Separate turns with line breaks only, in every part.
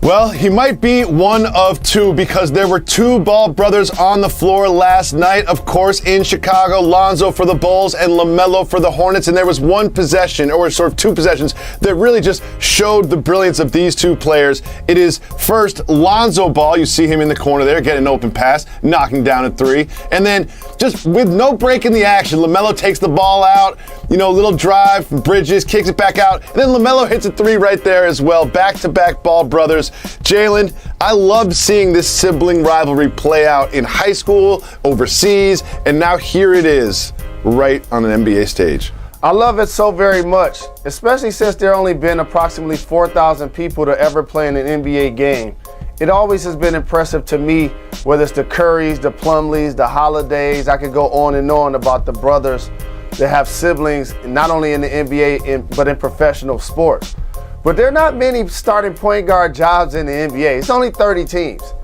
Well, he might be one of two because there were two Ball brothers on the floor last night, of course, in Chicago. Lonzo for the Bulls and LaMelo for the Hornets. And there was one possession, or sort of two possessions, that really just showed the brilliance of these two players. It is first Lonzo Ball. You see him in the corner there, getting an open pass, knocking down a three. And then just with no break in the action, LaMelo takes the ball out, little drive, Bridges, kicks it back out. And then LaMelo hits a three right there as well. Back-to-back Ball brothers. Jalen, I loved seeing this sibling rivalry play out in high school, overseas, and now here it is, right on an NBA stage.
I love it so very much, especially since there only been approximately 4,000 people to ever play in an NBA game. It always has been impressive to me, whether it's the Currys, the Plumlees, the Holidays. I could go on and on about the brothers that have siblings, not only in the NBA, but in professional sports. But there are not many starting point guard jobs in the NBA. It's only 30 teams.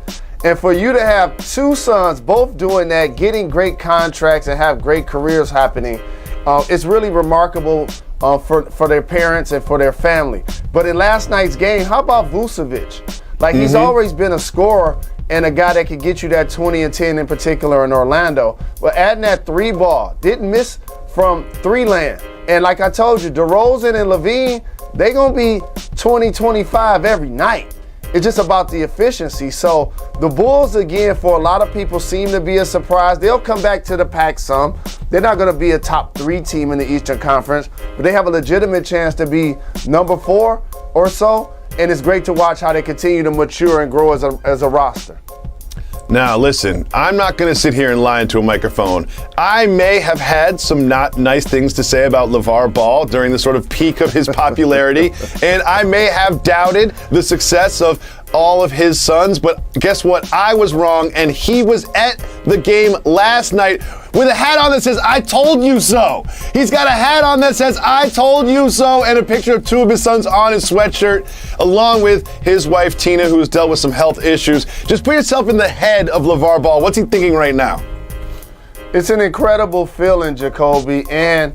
And for you to have two sons both doing that, getting great contracts and have great careers happening, it's really remarkable for their parents and for their family. But in last night's game, how about Vucevic? He's always been a scorer and a guy that could get you that 20 and 10 in particular in Orlando. But adding that three ball, didn't miss from three land. And like I told you, DeRozan and Levine, they're going to be 20-25 every night. It's just about the efficiency. So the Bulls, again, for a lot of people, seem to be a surprise. They'll come back to the pack some. They're not going to be a top 3 team in the Eastern Conference, but they have a legitimate chance to be number 4 or so. And it's great to watch how they continue to mature and grow as a roster.
Now, listen, I'm not going to sit here and lie into a microphone. I may have had some not nice things to say about LaVar Ball during the sort of peak of his popularity, and I may have doubted the success of all of his sons, but guess what? I was wrong, and he was at the game last night with a hat on that says, "I told you so." He's got a hat on that says, "I told you so," and a picture of two of his sons on his sweatshirt, along with his wife, Tina, who's dealt with some health issues. Just put yourself in the head of LaVar Ball. What's he thinking right now?
It's an incredible feeling, Jacoby, and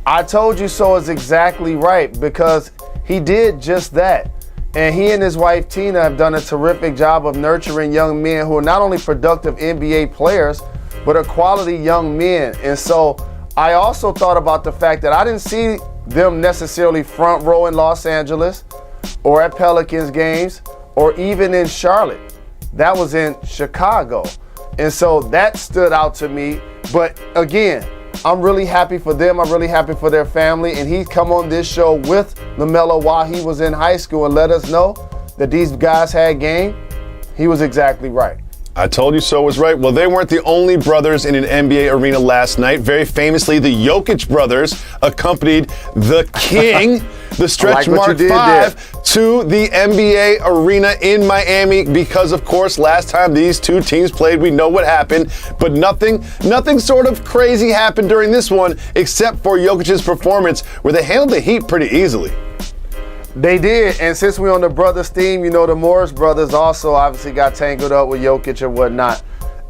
I told you so is exactly right, because he did just that. And he and his wife, Tina, have done a terrific job of nurturing young men who are not only productive NBA players, but are quality young men. And so I also thought about the fact that I didn't see them necessarily front row in Los Angeles or at Pelicans games or even in Charlotte. That was in Chicago. And so that stood out to me. But again, I'm really happy for them. I'm really happy for their family. And he's come on this show with LaMelo while he was in high school and let us know that these guys had game. He was exactly right.
I told you so was right. Well, they weren't the only brothers in an NBA arena last night. Very famously, the Jokic brothers accompanied the king, the stretch mark 5, to the NBA arena in Miami because, of course, last time these two teams played, we know what happened. But nothing sort of crazy happened during this one except for Jokic's performance, where they handled the Heat pretty easily.
They did, and since we're on the brothers theme, the Morris brothers also obviously got tangled up with Jokic and whatnot.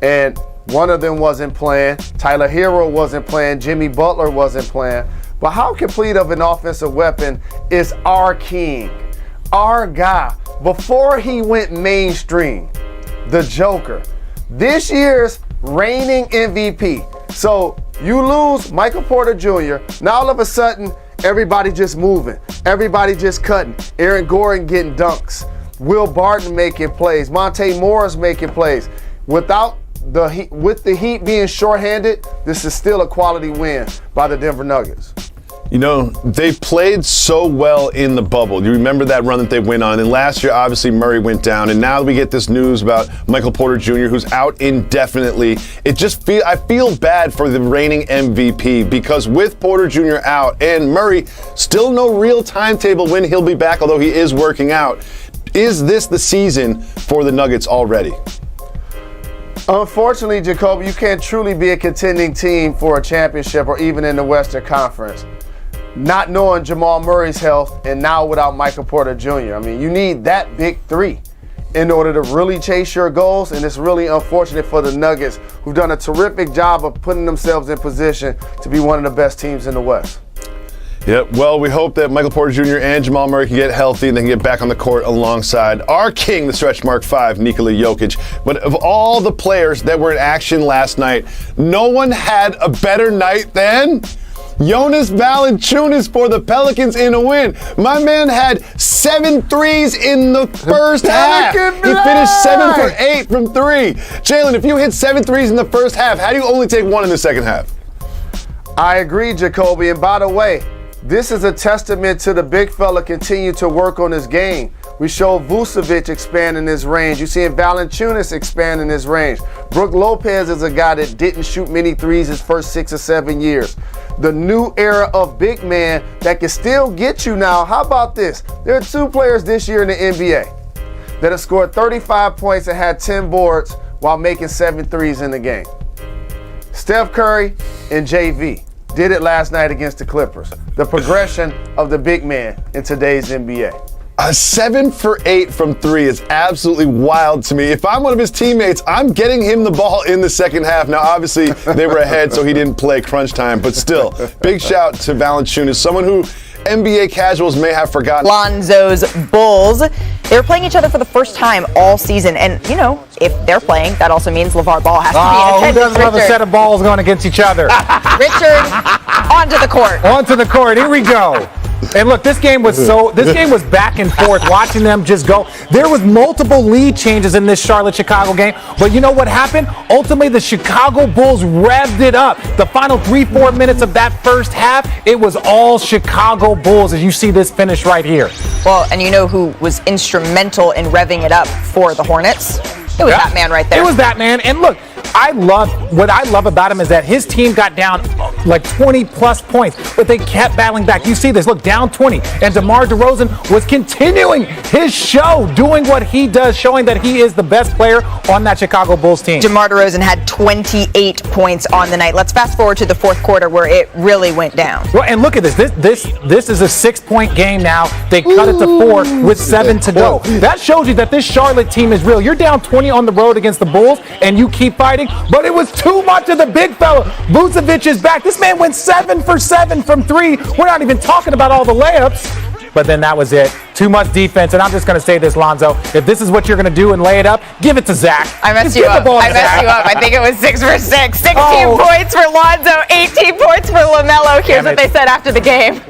And one of them wasn't playing. Tyler Hero wasn't playing. Jimmy Butler wasn't playing. But how complete of an offensive weapon is our king, our guy, before he went mainstream, the Joker, this year's reigning MVP. So you lose Michael Porter Jr., now all of a sudden, everybody just moving. Everybody just cutting. Aaron Gordon getting dunks. Will Barton making plays. Monte Morris making plays. With the Heat being shorthanded, this is still a quality win by the Denver Nuggets.
They played so well in the bubble. You remember that run that they went on. And last year, obviously, Murray went down. And now we get this news about Michael Porter Jr., who's out indefinitely. I feel bad for the reigning MVP because with Porter Jr. out and Murray, still no real timetable when he'll be back, although he is working out. Is this the season for the Nuggets already?
Unfortunately, Jacoby, you can't truly be a contending team for a championship or even in the Western Conference, not knowing Jamal Murray's health and now without Michael Porter Jr. I mean, you need that big three in order to really chase your goals, and it's really unfortunate for the Nuggets, who've done a terrific job of putting themselves in position to be one of the best teams in the West.
Yep. Well, we hope that Michael Porter Jr. and Jamal Murray can get healthy and they can get back on the court alongside our king, the stretch mark 5, Nikola Jokic. But of all the players that were in action last night, no one had a better night than Jonas Valanciunas for the Pelicans in a win. My man had 7 threes in the first half. He finished 7 for 8 from 3. Jalen, if you hit 7 threes in the first half, how do you only take 1 in the second half?
I agree, Jacoby. And by the way, this is a testament to the big fella continue to work on his game. We show Vucevic expanding his range. You see Valanciunas expanding his range. Brook Lopez is a guy that didn't shoot many threes his first 6 or 7 years. The new era of big man that can still get you now. How about this? There are 2 players this year in the NBA that have scored 35 points and had 10 boards while making 7 threes in the game. Steph Curry and JV did it last night against the Clippers. The progression of the big man in today's NBA.
A 7 for 8 from 3 is absolutely wild to me. If I'm one of his teammates, I'm getting him the ball in the second half. Now, obviously, they were ahead, so he didn't play crunch time. But still, big shout to Valanciunas, someone who NBA casuals may have forgotten.
Lonzo's Bulls. They were playing each other for the first time all season. And, you know, if they're playing, that also means LaVar Ball has to be in attendance.
Who doesn't have a set of balls going against each other?
Richard, onto the court.
Onto the court. Here we go. And look, this game was back and forth, watching them just go. There was multiple lead changes in this Charlotte-Chicago game, but you know what happened? Ultimately, the Chicago Bulls revved it up. The final 3-4 minutes of that first half, it was all Chicago Bulls, as you see this finish right here.
Well, and you know who was instrumental in revving it up for the Hornets? It was that man right there.
It was that man. And look, what I love about him is that his team got down like 20 plus points, but they kept battling back. You see this, look, down 20. And DeMar DeRozan was continuing his show, doing what he does, showing that he is the best player on that Chicago Bulls team.
DeMar DeRozan had 28 points on the night. Let's fast forward to the fourth quarter where it really went down.
Well, and look at this. This is a 6-point game now. They cut it to 4 with 7 to go. That shows you that this Charlotte team is real. You're down 20 on the road against the Bulls, and you keep fighting. But it was too much of the big fella. Vucevic is back. This man went 7 for 7 from 3. We're not even talking about all the layups. But then that was it. Too much defense. And I'm just going to say this, Lonzo. If this is what you're going to do and lay it up, give it to Zach.
I messed you up. I think it was 6 for 6. 16 points for Lonzo, 18 points for LaMelo. Here's what they said after the game.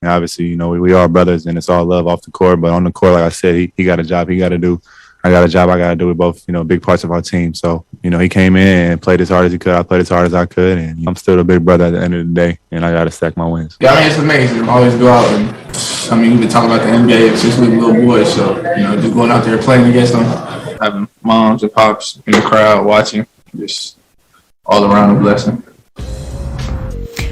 Obviously, you know, we are brothers and it's all love off the court. But on the court, like I said, he got a job he got to do. I got a job I got to do with both, you know, big parts of our team. So, you know, he came in and played as hard as he could. I played as hard as I could. And I'm still a big brother at the end of the day. And I got to stack my wins.
Yeah, I mean, it's amazing. I always go out and, I mean, we've been talking about the NBA since we were little boys. So, you know, just going out there playing against them, having moms and pops in the crowd watching, just all around a blessing.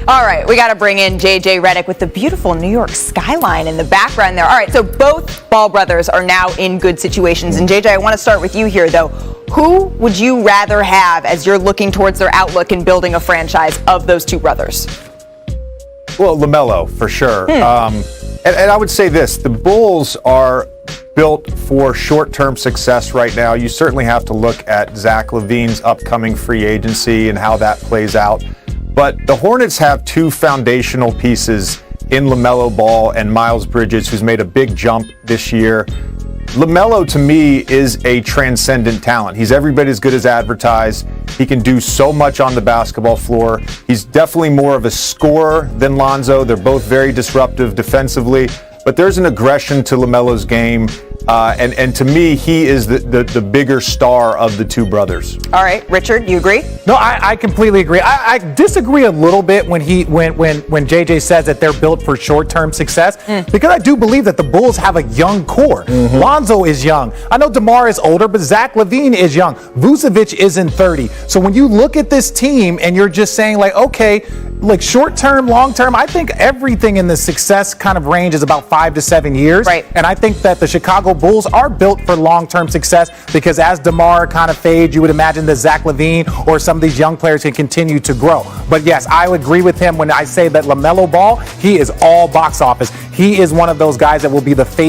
All right, we got to bring in JJ Redick with the beautiful New York skyline in the background there. All right, so both Ball brothers are now in good situations. And JJ, I want to start with you here, though. Who would you rather have as you're looking towards their outlook in building a franchise of those two brothers?
Well, LaMelo, for sure. And I would say this, the Bulls are built for short-term success right now. You certainly have to look at Zach LaVine's upcoming free agency and how that plays out. But the Hornets have 2 foundational pieces in LaMelo Ball and Miles Bridges, who's made a big jump this year. LaMelo, to me, is a transcendent talent. He's every bit as good as advertised. He can do so much on the basketball floor. He's definitely more of a scorer than Lonzo. They're both very disruptive defensively. But there's an aggression to LaMelo's game. And to me, he is the bigger star of the 2 brothers.
All right, Richard, you agree?
No, I completely agree. I disagree a little bit when JJ says that they're built for short-term success, because I do believe that the Bulls have a young core. Lonzo is young. I know DeMar is older, but Zach LaVine is young. Vucevic isn't 30. So when you look at this team and you're just saying like, okay, like short-term, long-term, I think everything in the success kind of range is about 5 to 7 years.
Right.
And I think that the Chicago Bulls are built for long-term success because as DeMar kind of fades, you would imagine that Zach LaVine or some of these young players can continue to grow. But yes, I would agree with him when I say that LaMelo Ball, he is all box office. He is one of those guys that will be the face